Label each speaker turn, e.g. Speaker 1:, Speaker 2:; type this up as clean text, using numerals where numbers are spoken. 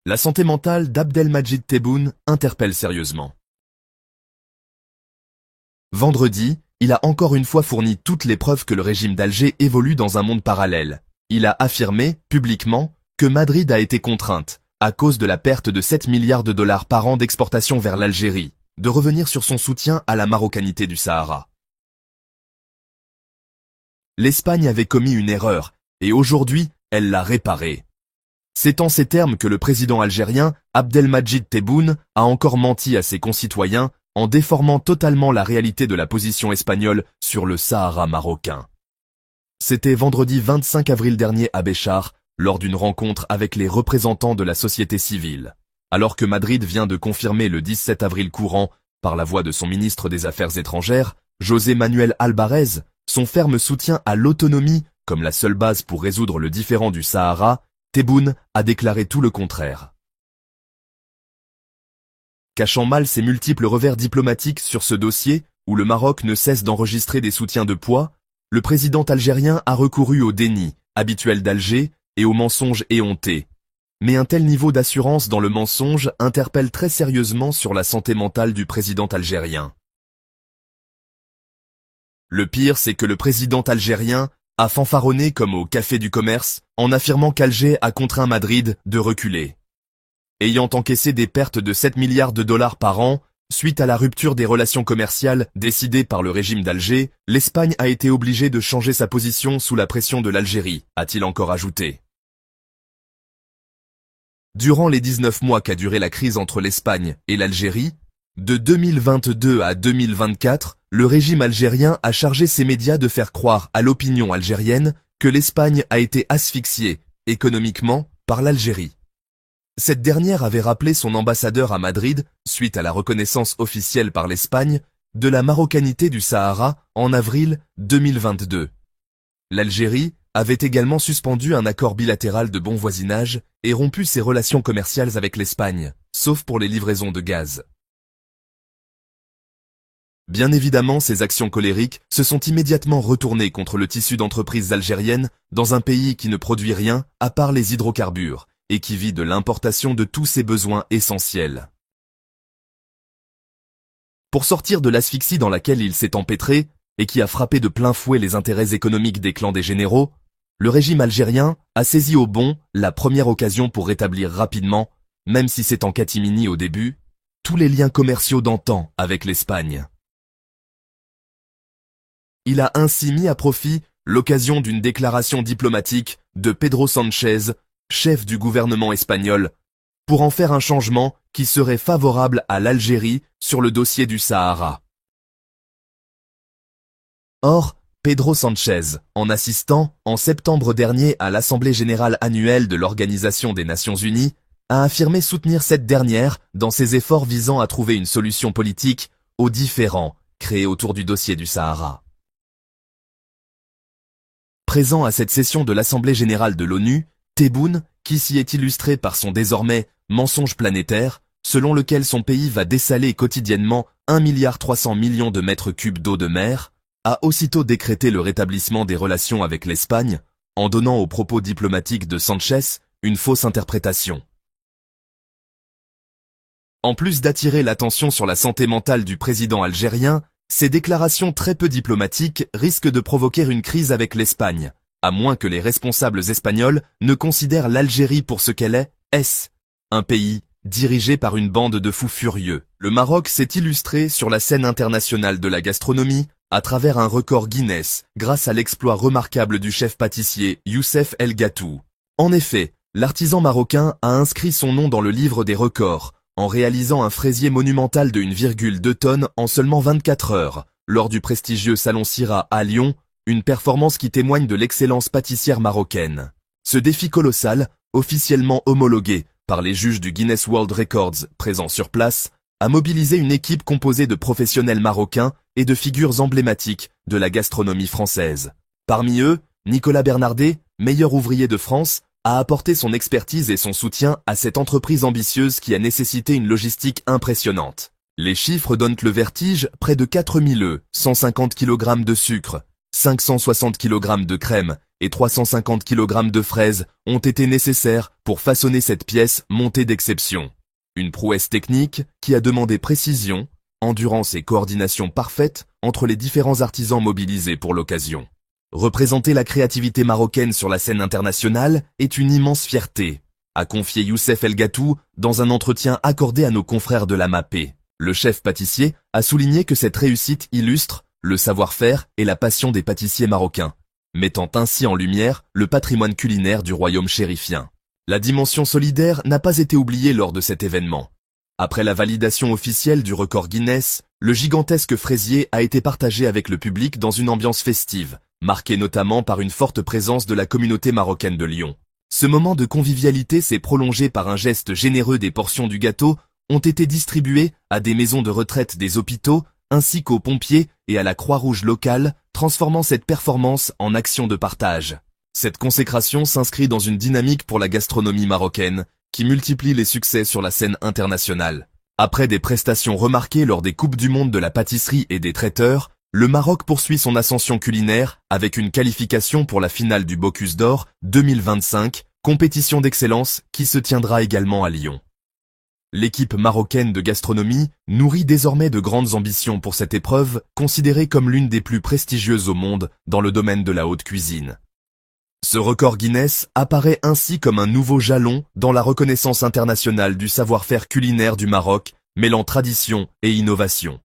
Speaker 1: La santé mentale d'Abdelmadjid Tebboune interpelle sérieusement. Vendredi, il a encore une fois fourni toutes les preuves que le régime d'Alger évolue dans un monde parallèle. Il a affirmé, publiquement, que Madrid a été contrainte, à cause de la perte de 7 milliards de dollars par an d'exportation vers l'Algérie, de revenir sur son soutien à la marocanité du Sahara. L'Espagne avait commis une erreur, et aujourd'hui, elle l'a réparée. C'est en ces termes que le président algérien, Abdelmadjid Tebboune, a encore menti à ses concitoyens en déformant totalement la réalité de la position espagnole sur le Sahara marocain. C'était vendredi 25 avril dernier à Béchar, lors d'une rencontre avec les représentants de la société civile, alors que Madrid vient de confirmer le 17 avril courant, par la voix de son ministre des Affaires étrangères, José Manuel Albarez, son ferme soutien à l'autonomie comme la seule base pour résoudre le différend du Sahara. Tebboune a déclaré tout le contraire. Cachant mal ses multiples revers diplomatiques sur ce dossier, où le Maroc ne cesse d'enregistrer des soutiens de poids, le président algérien a recouru au déni, habituel d'Alger, et au mensonge éhonté. Mais un tel niveau d'assurance dans le mensonge interpelle très sérieusement sur la santé mentale du président algérien. Le pire, c'est que le président algérien a fanfaronné comme au Café du Commerce, en affirmant qu'Alger a contraint Madrid de reculer. Ayant encaissé des pertes de 7 milliards de dollars par an, suite à la rupture des relations commerciales décidée par le régime d'Alger, l'Espagne a été obligée de changer sa position sous la pression de l'Algérie, a-t-il encore ajouté. Durant les 19 mois qu'a duré la crise entre l'Espagne et l'Algérie, de 2022 à 2024, le régime algérien a chargé ses médias de faire croire à l'opinion algérienne que l'Espagne a été asphyxiée, économiquement, par l'Algérie. Cette dernière avait rappelé son ambassadeur à Madrid, suite à la reconnaissance officielle par l'Espagne, de la marocanité du Sahara en avril 2022. L'Algérie avait également suspendu un accord bilatéral de bon voisinage et rompu ses relations commerciales avec l'Espagne, sauf pour les livraisons de gaz. Bien évidemment, ces actions colériques se sont immédiatement retournées contre le tissu d'entreprises algériennes dans un pays qui ne produit rien à part les hydrocarbures et qui vit de l'importation de tous ses besoins essentiels. Pour sortir de l'asphyxie dans laquelle il s'est empêtré et qui a frappé de plein fouet les intérêts économiques des clans des généraux, le régime algérien a saisi au bon la première occasion pour rétablir rapidement, même si c'est en catimini au début, tous les liens commerciaux d'antan avec l'Espagne. Il a ainsi mis à profit l'occasion d'une déclaration diplomatique de Pedro Sánchez, chef du gouvernement espagnol, pour en faire un changement qui serait favorable à l'Algérie sur le dossier du Sahara. Or, Pedro Sánchez, en assistant en septembre dernier à l'Assemblée générale annuelle de l'Organisation des Nations Unies, a affirmé soutenir cette dernière dans ses efforts visant à trouver une solution politique aux différends créés autour du dossier du Sahara. Présent à cette session de l'Assemblée générale de l'ONU, Tebboune, qui s'y est illustré par son désormais mensonge planétaire, selon lequel son pays va dessaler quotidiennement 1,3 milliard de mètres cubes d'eau de mer, a aussitôt décrété le rétablissement des relations avec l'Espagne, en donnant aux propos diplomatiques de Sánchez une fausse interprétation. En plus d'attirer l'attention sur la santé mentale du président algérien, ces déclarations très peu diplomatiques risquent de provoquer une crise avec l'Espagne, à moins que les responsables espagnols ne considèrent l'Algérie pour ce qu'elle est, un pays dirigé par une bande de fous furieux. Le Maroc s'est illustré sur la scène internationale de la gastronomie à travers un record Guinness grâce à l'exploit remarquable du chef pâtissier Youssef El Ghatou. En effet, l'artisan marocain a inscrit son nom dans le livre des records, en réalisant un fraisier monumental de 1,2 tonnes en seulement 24 heures, lors du prestigieux Salon Syrah à Lyon, une performance qui témoigne de l'excellence pâtissière marocaine. Ce défi colossal, officiellement homologué par les juges du Guinness World Records présents sur place, a mobilisé une équipe composée de professionnels marocains et de figures emblématiques de la gastronomie française. Parmi eux, Nicolas Bernardet, meilleur ouvrier de France, a apporté son expertise et son soutien à cette entreprise ambitieuse qui a nécessité une logistique impressionnante. Les chiffres donnent le vertige, près de 4000 œufs, 150 kg de sucre, 560 kg de crème et 350 kg de fraises ont été nécessaires pour façonner cette pièce montée d'exception. Une prouesse technique qui a demandé précision, endurance et coordination parfaite entre les différents artisans mobilisés pour l'occasion. Représenter la créativité marocaine sur la scène internationale est une immense fierté, a confié Youssef El Ghatou dans un entretien accordé à nos confrères de la MAPE. Le chef pâtissier a souligné que cette réussite illustre le savoir-faire et la passion des pâtissiers marocains, mettant ainsi en lumière le patrimoine culinaire du royaume chérifien. La dimension solidaire n'a pas été oubliée lors de cet événement. Après la validation officielle du record Guinness, le gigantesque fraisier a été partagé avec le public dans une ambiance festive, marquée notamment par une forte présence de la communauté marocaine de Lyon. Ce moment de convivialité s'est prolongé par un geste généreux. Des portions du gâteau ont été distribuées à des maisons de retraite des hôpitaux, ainsi qu'aux pompiers et à la Croix-Rouge locale, transformant cette performance en action de partage. Cette consécration s'inscrit dans une dynamique pour la gastronomie marocaine, qui multiplie les succès sur la scène internationale. Après des prestations remarquées lors des Coupes du Monde de la pâtisserie et des traiteurs, le Maroc poursuit son ascension culinaire avec une qualification pour la finale du Bocuse d'Or 2025, compétition d'excellence qui se tiendra également à Lyon. L'équipe marocaine de gastronomie nourrit désormais de grandes ambitions pour cette épreuve, considérée comme l'une des plus prestigieuses au monde dans le domaine de la haute cuisine. Ce record Guinness apparaît ainsi comme un nouveau jalon dans la reconnaissance internationale du savoir-faire culinaire du Maroc, mêlant tradition et innovation.